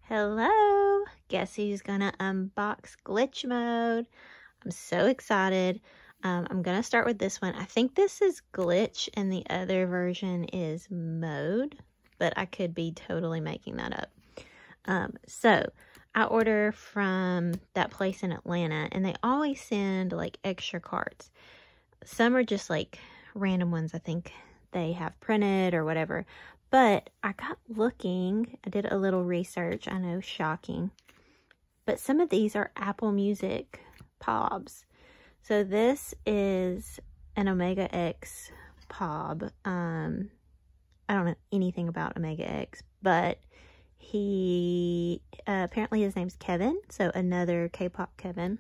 Hello! Guess who's gonna unbox glitch mode? I'm so excited. I'm gonna start with this one. I think this is glitch and the other version is mode, but I could be totally making that up. So I order from that place in Atlanta and they always send like extra cards. Some are just like random ones I think they have printed or whatever. But I got looking, I did a little research, I know, shocking. But some of these are Apple Music POBs. So this is an Omega X POB. I don't know anything about Omega X, but he, apparently his name's Kevin, so another K-pop Kevin.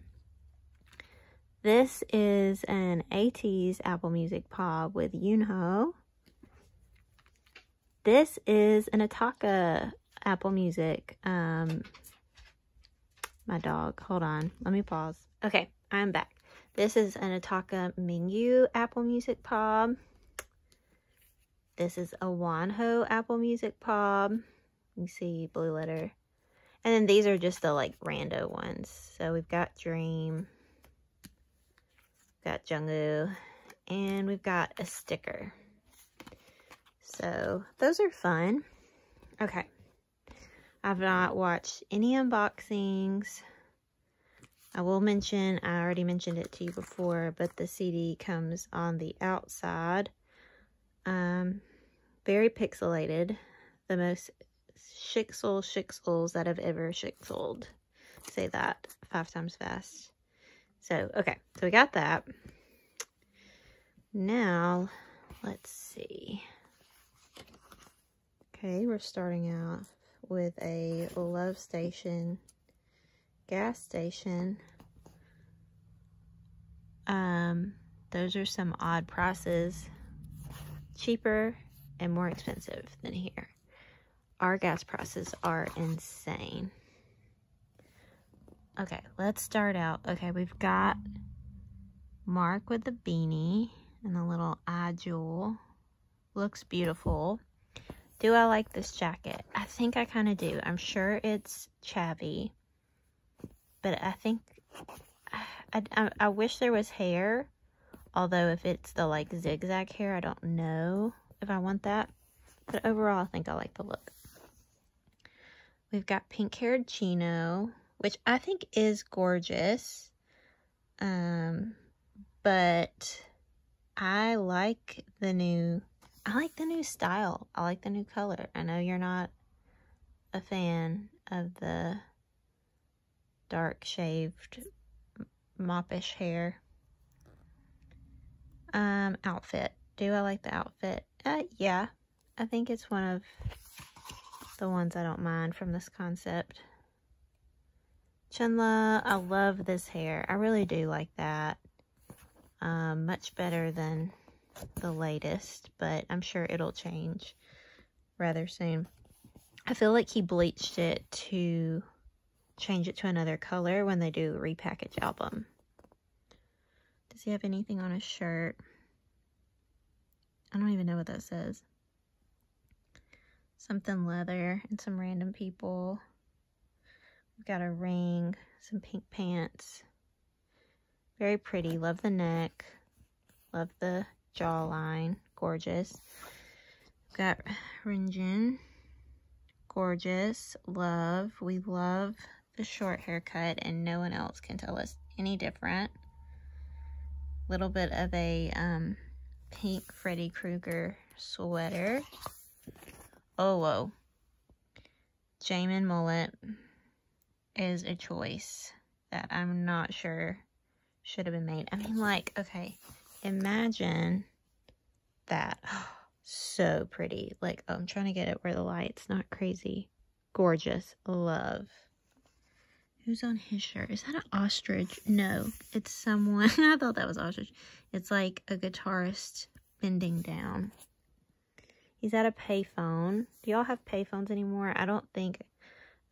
This is an ATEEZ Apple Music POB with Jeno. This is an Ataka Apple Music. My dog. Hold on. Let me pause. Okay, I'm back. This is an Ataka Mingyu Apple Music POB. This is a Wonho Apple Music POB. You see blue letter. And then these are just the like rando ones. So we've got Dream. We've got Jungwoo. And we've got a sticker. So those are fun. Okay. I've not watched any unboxings. I will mention, I already mentioned it to you before, but the CD comes on the outside. Very pixelated. The most shixels that I've ever shixeled. Say that 5 times fast. So, okay. So we got that. Now, let's see. Okay, we're starting out with a Love Station gas station. Those are some odd prices. Cheaper and more expensive than here. Our gas prices are insane. Okay, let's start out. Okay, we've got Mark with the beanie and the little eye jewel. Looks beautiful. Do I like this jacket? I think I kind of do. I'm sure it's chavvy. But I think... I wish there was hair. Although if it's the like zigzag hair, I don't know if I want that. But overall, I think I like the look. We've got pink-haired Jeno, which I think is gorgeous. But I like the new style. I like the new color. I know you're not a fan of the dark shaved moppish hair. Outfit. Do I like the outfit? Yeah. I think it's one of the ones I don't mind from this concept. Chenle, I love this hair. I really do like that. Much better than the latest, but I'm sure it'll change rather soon. I feel like he bleached it to change it to another color when they do a repackage album. Does he have anything on his shirt? I don't even know what that says. Something leather and some random people. We've got a ring, some pink pants. Very pretty. Love the neck. Love the jawline. Gorgeous. We've got Renjun. Gorgeous. Love. We love the short haircut and no one else can tell us any different. Little bit of a pink Freddy Krueger sweater. Oh, whoa. Jammin mullet is a choice that I'm not sure should have been made. I mean, like, okay, imagine that. So pretty. Like, oh, I'm trying to get it where the light's not crazy. Gorgeous. Love. Who's on his shirt? Is that an ostrich? No, it's someone. I thought that was ostrich. It's like a guitarist bending down. He's at a payphone. Do y'all have payphones anymore? I don't think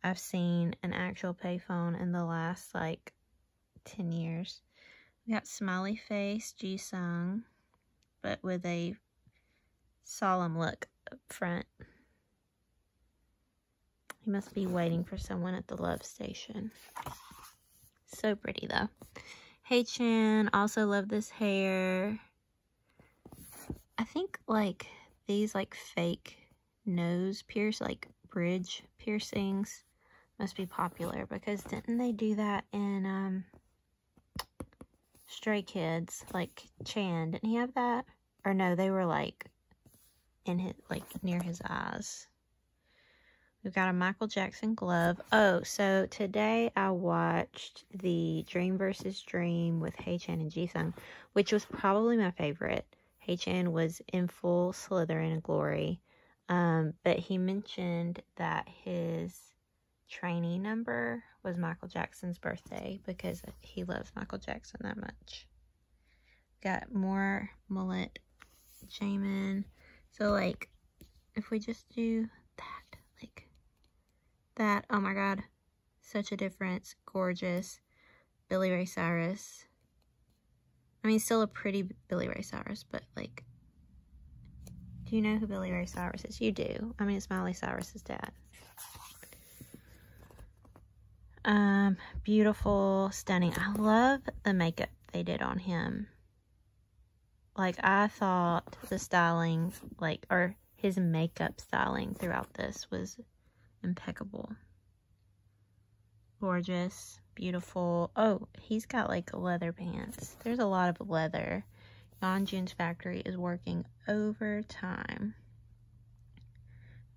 I've seen an actual payphone in the last, like, 10 years. We got smiley face, Jisung, but with a solemn look up front. He must be waiting for someone at the love station. So pretty though. Hey Chan, also love this hair. I think like these like fake nose pierce, like bridge piercings must be popular, because didn't they do that in Stray Kids? Like Chan, didn't he have that? Or no, they were like in his, like near his eyes. We've got a Michael Jackson glove. Oh, so today I watched the Dream vs. Dream with Haechan and Jisung, which was probably my favorite. Haechan was in full Slytherin glory, but he mentioned that his trainee number was Michael Jackson's birthday because he loves Michael Jackson that much. Got more mullet Jammin. So like, if we just do that, like that, oh my god, such a difference. Gorgeous. Billy Ray Cyrus. I mean, still a pretty Billy Ray Cyrus, but like, do you know who Billy Ray Cyrus is? You do. I mean, it's Miley Cyrus's dad. Beautiful, stunning. I love the makeup they did on him. Like, I thought the styling, like, or his makeup styling throughout this was impeccable. Gorgeous, beautiful. Oh, he's got like leather pants. There's a lot of leather. Yeonjun's factory is working overtime.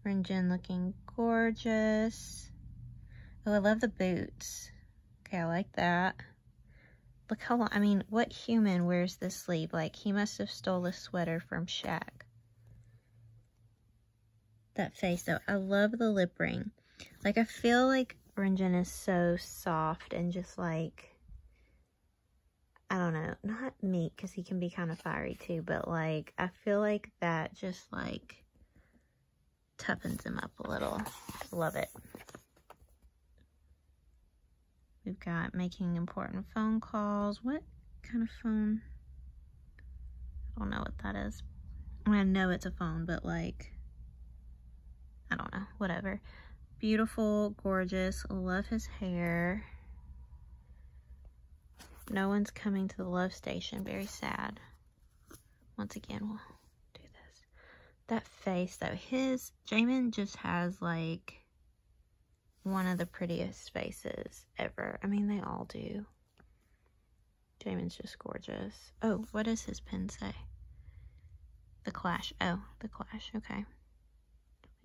Renjun looking gorgeous. Oh, I love the boots. Okay, I like that. Look how long, I mean, what human wears this sleeve? Like, he must have stole a sweater from Shaq. That face, though. I love the lip ring. Like, I feel like Renjun is so soft and just like, I don't know, not meek, because he can be kind of fiery too, but like, I feel like that just like toughens him up a little. Love it. We've got making important phone calls. What kind of phone? I don't know what that is. I know it's a phone, but like, I don't know, whatever. Beautiful, gorgeous, love his hair. No one's coming to the love station, very sad. Once again, we'll do this. That face though, Jammin just has like one of the prettiest faces ever. I mean, they all do. Jammin's just gorgeous. Oh, what does his pin say? The Clash. Oh, the Clash, okay.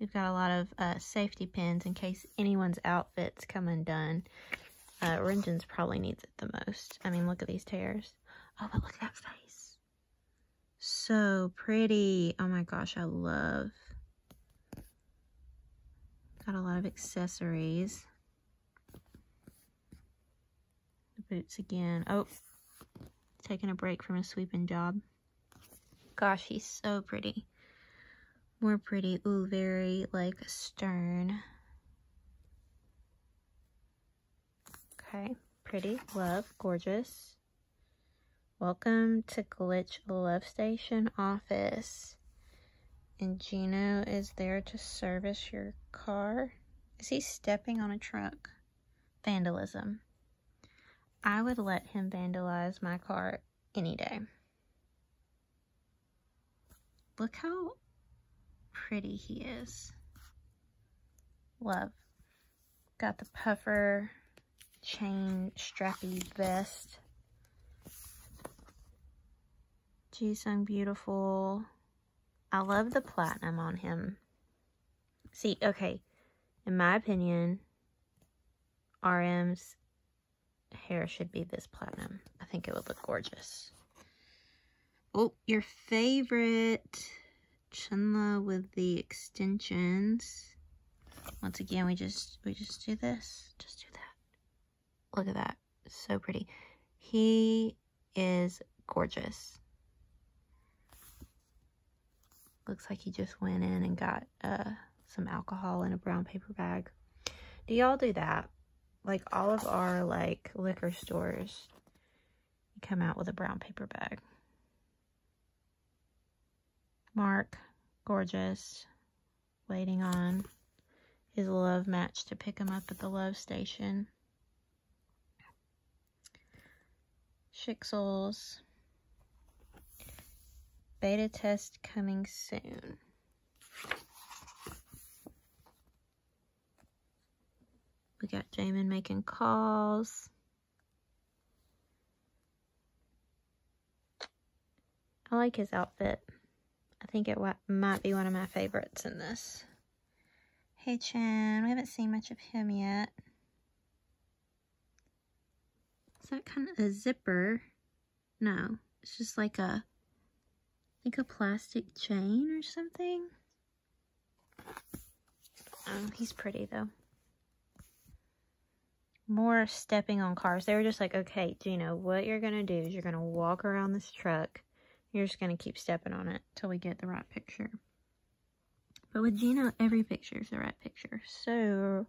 We've got a lot of safety pins in case anyone's outfits come undone. Renjun's probably needs it the most. I mean, look at these tears. Oh, but look at that face. So pretty. Oh my gosh, I love. Got a lot of accessories. The boots again. Oh, taking a break from a sweeping job. Gosh, he's so pretty. More pretty. Ooh, very like stern. Okay, pretty, love, gorgeous. Welcome to Glitch Love Station office. And Jeno is there to service your car. Is he stepping on a truck? Vandalism. I would let him vandalize my car any day. Look how pretty he is. Love. Got the puffer chain strappy vest. Jisung beautiful. I love the platinum on him. See, okay, in my opinion, RM's hair should be this platinum. I think it would look gorgeous. Oh, your favorite Chenle with the extensions. Once again, we just do this. Just do that. Look at that. So pretty. He is gorgeous. Looks like he just went in and got some alcohol in a brown paper bag. Do y'all do that? Like all of our like liquor stores come out with a brown paper bag. Mark, gorgeous, waiting on his love match to pick him up at the love station. Shixels. Beta test coming soon. We got Jammin making calls. I like his outfit. I think it might be one of my favorites in this. Hey Chen, we haven't seen much of him yet. Is that kind of a zipper? No, it's just like a plastic chain or something. Oh, he's pretty though. More stepping on cars. They were just like, okay, Jeno, what you're gonna do is you're gonna walk around this truck. You're just gonna keep stepping on it till we get the right picture. But with Jeno, every picture is the right picture. So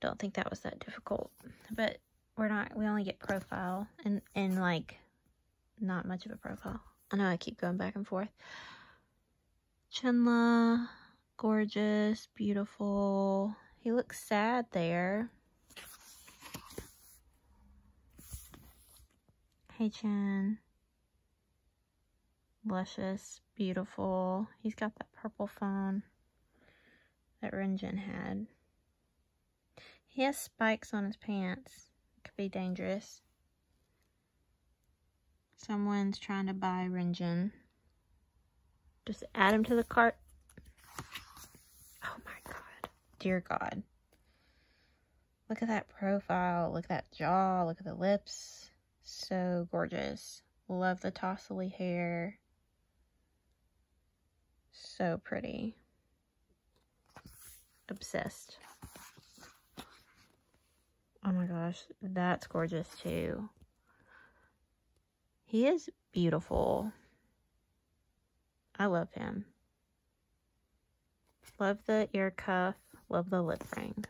don't think that was that difficult. But we only get profile and like not much of a profile. I know I keep going back and forth. Chenle, gorgeous, beautiful. He looks sad there. Hey Chen. Luscious, beautiful. He's got that purple phone that Renjin had. He has spikes on his pants. Could be dangerous. Someone's trying to buy Renjin. Just add him to the cart. Oh my god. Dear God. Look at that profile. Look at that jaw. Look at the lips. So gorgeous. Love the tously hair. So pretty. Obsessed. Oh my gosh, that's gorgeous too. He is beautiful. I love him. Love the ear cuff. Love the lip ring.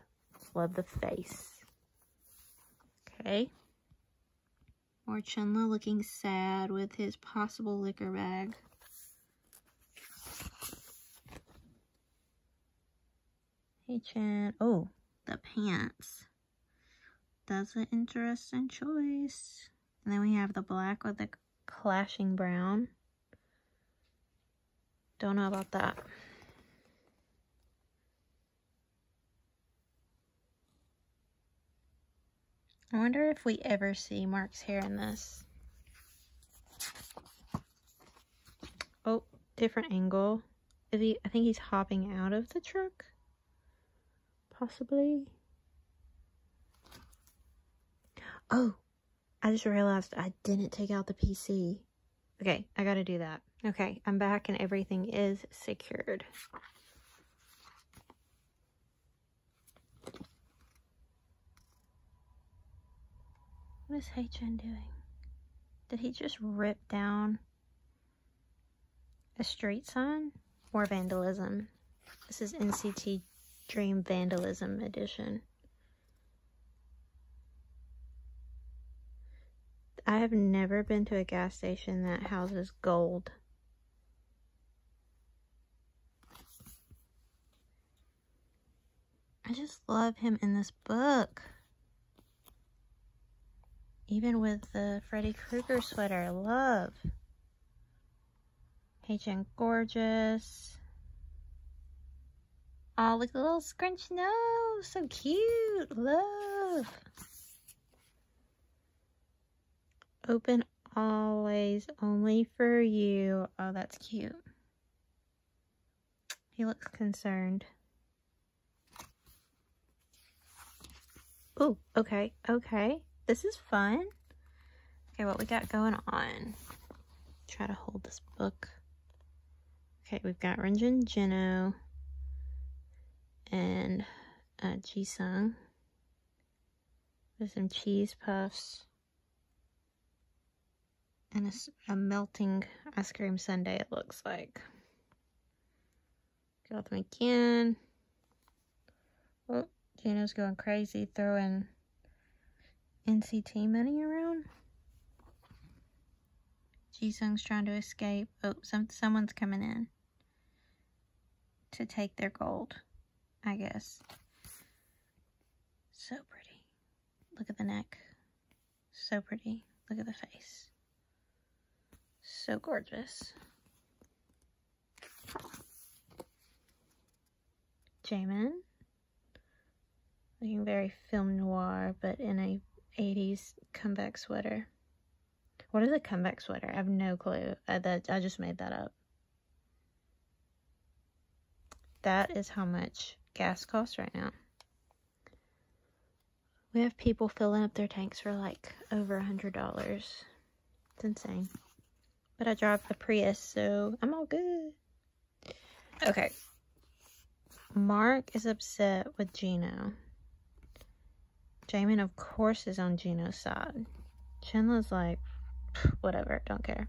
Love the face. Okay. More Chenle looking sad with his possible liquor bag. Hey Chen. Oh, the pants. That's an interesting choice. And then we have the black with the clashing brown. Don't know about that. I wonder if we ever see Mark's hair in this. Oh, different angle. I think he's hopping out of the truck. Possibly. Oh, I just realized I didn't take out the PC. Okay, I gotta do that. Okay, I'm back and everything is secured. What is Chen doing? Did he just rip down a street sign? Or vandalism? This is NCT Dream Vandalism Edition. I have never been to a gas station that houses gold. I just love him in this book. Even with the Freddy Krueger sweater, I love. Jammin Gorgeous. Oh, look at the little scrunch nose. So cute. Love. Open always, only for you. Oh, that's cute. He looks concerned. Ooh, okay, okay. This is fun. Okay, what we got going on? Try to hold this book. Okay, we've got Renjin, Jeno, and Jisung. There's some cheese puffs. And a melting ice cream sundae, it looks like. Got them again. Oh, Geno's going crazy, throwing NCT money around. Jisung's trying to escape. Oh, someone's coming in to take their gold. I guess. So pretty. Look at the neck. So pretty. Look at the face. So gorgeous. Jammin. Looking very film noir, but in a 80s comeback sweater. What is a comeback sweater? I have no clue. I just made that up. That is how much gas costs right now. We have people filling up their tanks for like over $100. It's insane. But I drive the Prius, so I'm all good. Okay. Mark is upset with Jeno. Jammin, of course, is on Geno's side. Chenle's like, whatever, don't care.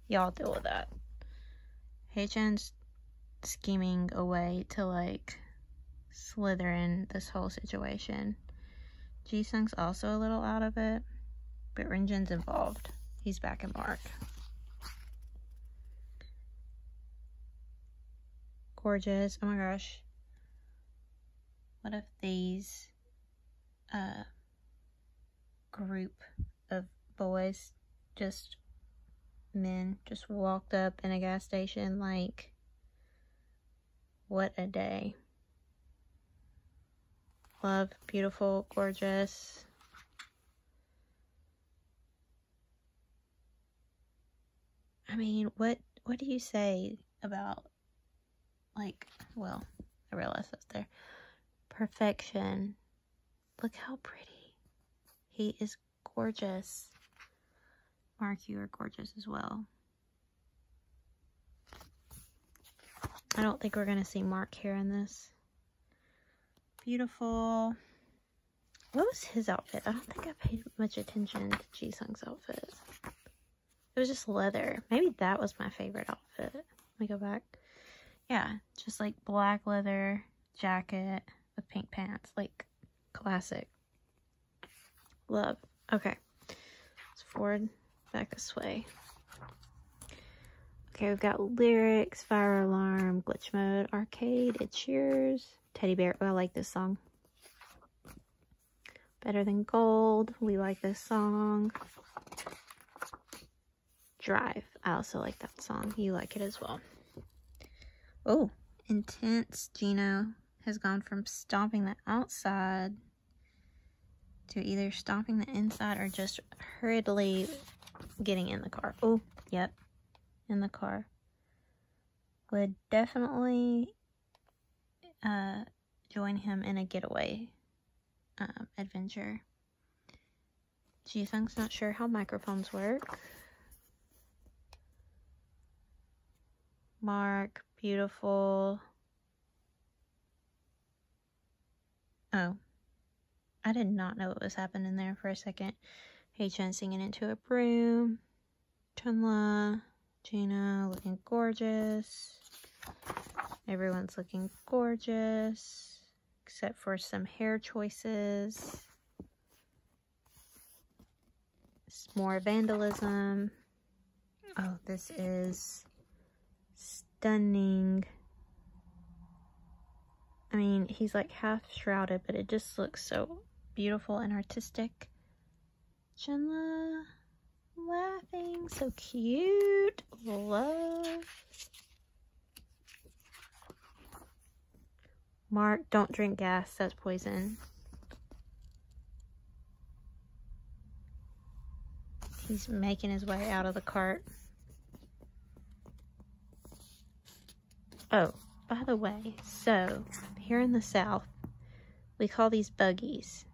Y'all deal with that. Haechan's scheming a way to, like, slither in this whole situation. Jisung's also a little out of it, but Renjin's involved. He's back in Mark. Gorgeous. Oh my gosh. What if these group of boys, just men, just walked up in a gas station? Like, what a day. Love, beautiful, gorgeous. I mean, what do you say about, like, well, I realize that's there. Perfection. Look how pretty. He is gorgeous. Mark, you are gorgeous as well. I don't think we're going to see Mark here in this. Beautiful. What was his outfit? I don't think I paid much attention to Jisung's outfit. It was just leather. Maybe that was my favorite outfit. Let me go back. Yeah, just like black leather jacket with pink pants. Like, classic. Love. Okay. Let's forward back this way. Okay, we've got lyrics, fire alarm, glitch mode, arcade, it cheers, teddy bear. Oh, I like this song. Better than gold. We like this song. Drive. I also like that song. You like it as well. Oh, intense. Jeno has gone from stomping the outside to either stomping the inside or just hurriedly getting in the car. Oh, yep. In the car. Would definitely join him in a getaway adventure. Jisung's not sure how microphones work. Mark, beautiful. Oh, I did not know what was happening there for a second. Haechan singing into a broom. Chenle, Jeno looking gorgeous. Everyone's looking gorgeous, except for some hair choices. It's more vandalism. Oh, this is stunning. I mean, he's like half shrouded, but it just looks so beautiful and artistic. Chenle laughing, so cute. Love. Mark, don't drink gas, that's poison. He's making his way out of the cart. Oh, by the way, so here in the South, we call these buggies.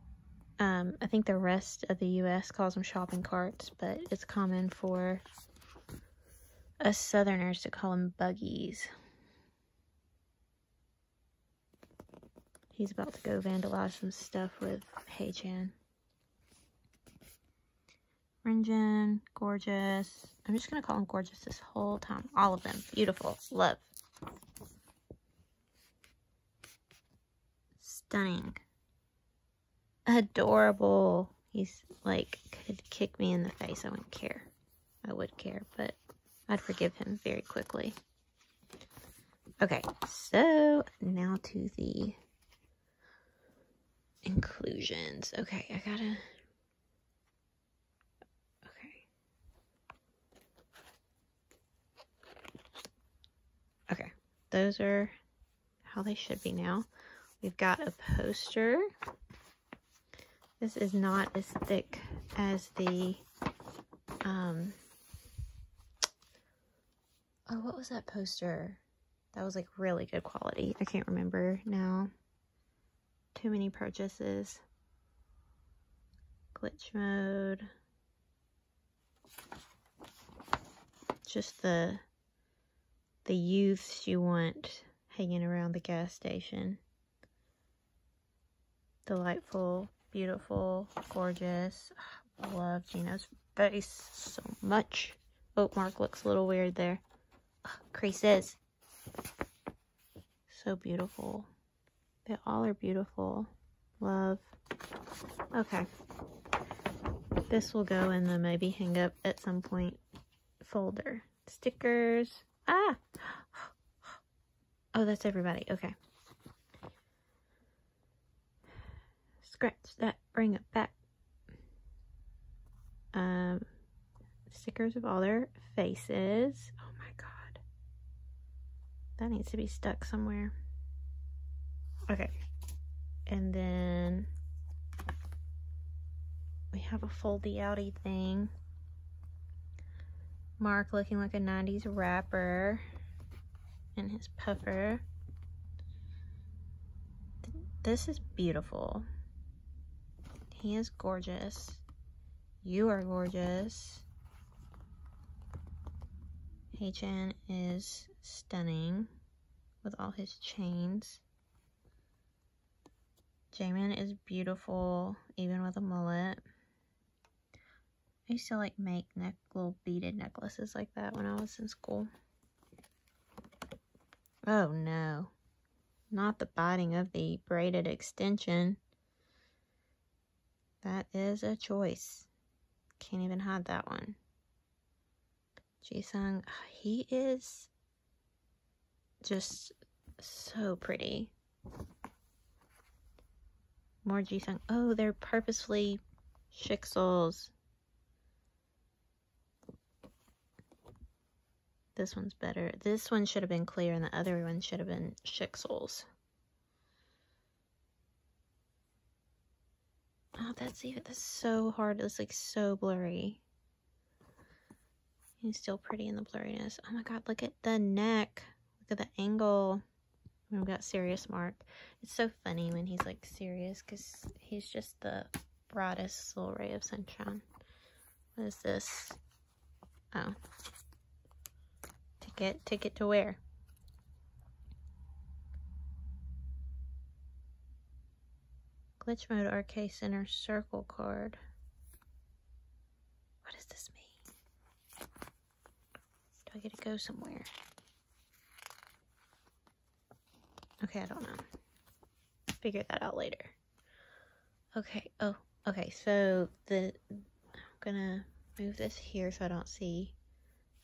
I think the rest of the U.S. calls them shopping carts, but it's common for us Southerners to call them buggies. He's about to go vandalize some stuff with Haechan. Renjin, gorgeous. I'm just going to call him gorgeous this whole time. All of them. Beautiful. Love. Stunning. Adorable. He's like, could kick me in the face. I wouldn't care. I would care, but I'd forgive him very quickly. Okay, so now to the inclusions. Okay, I gotta... Okay, those are how they should be now. We've got a poster. This is not as thick as the, oh, what was that poster? That was like really good quality. I can't remember now. Too many purchases. Glitch mode. Just the youths you want hanging around the gas station. Delightful, beautiful, gorgeous. I love Geno's face so much. Oh, Mark looks a little weird there. Creases. So beautiful. They all are beautiful. Love. Okay. This will go in the maybe hang up at some point folder. Stickers. Ah! Oh, that's everybody. Okay. Scratch that. Bring it back. Stickers of all their faces. Oh my god. That needs to be stuck somewhere. Okay. And then we have a foldy outy thing. Mark looking like a 90s rapper in his puffer. This is beautiful. He is gorgeous. You are gorgeous. HN is stunning with all his chains. Jammin is beautiful, even with a mullet. I used to like make little beaded necklaces like that when I was in school. Oh no, not the biting of the braided extension. That is a choice. Can't even hide that one. Jisung, he is just so pretty. More Jisung. Oh, they're purposefully shixels. This one's better. This one should have been clear and the other one should have been shixels. Oh, that's so hard. It's like so blurry. He's still pretty in the blurriness. Oh my god, look at the neck. Look at the angle. We've got serious Mark. It's so funny when he's like serious because he's just the brightest little ray of sunshine. What is this? Oh. Ticket to where? Glitch mode arcade center circle card. What does this mean? Do I get to go somewhere? Okay, I don't know. Figure that out later. Okay, oh, okay, so I'm gonna move this here so I don't see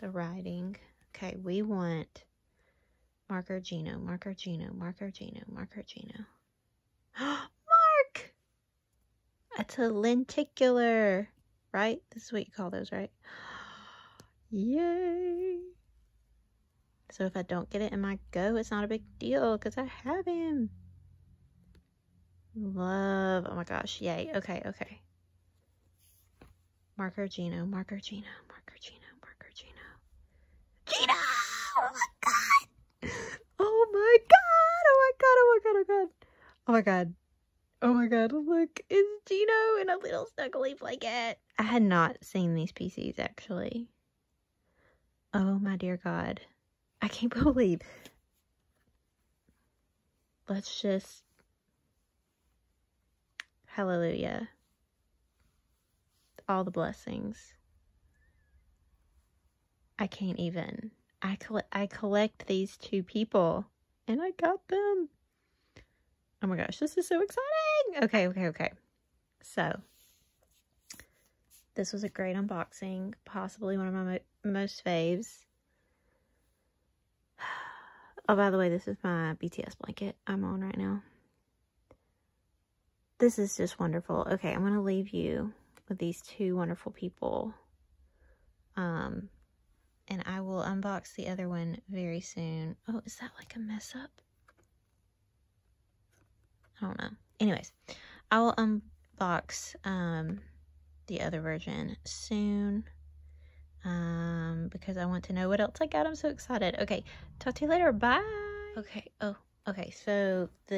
the writing. Okay, we want marker Jeno, marker Jeno, marker Jeno, marker Jeno. Mark! It's a lenticular, right? This is what you call those, right? Yay! So if I don't get it in my go, it's not a big deal because I have him. Love. Oh my gosh. Yay. Okay, okay. Marker Jeno, marker Jeno, marker Jeno, marker Jeno. Jeno! Oh my god! Oh my god! Oh my god! Oh my god! Oh my god! Oh my god! Oh my god! Look, it's Jeno in a little snuggly blanket. I had not seen these PCs actually. Oh my dear god! I can't believe. Let's just. Hallelujah. All the blessings. I can't even. I collect these two people. And I got them. Oh my gosh, this is so exciting. Okay. So, this was a great unboxing. Possibly one of my most faves. Oh, by the way, this is my BTS blanket I'm on right now. This is just wonderful. Okay, I'm going to leave you with these two wonderful people. And I will unbox the other one very soon. Oh, is that like a mess up? I don't know. Anyways, I will unbox the other version soon. Because I want to know what else I got. I'm so excited. Okay, talk to you later. Bye. Okay, so the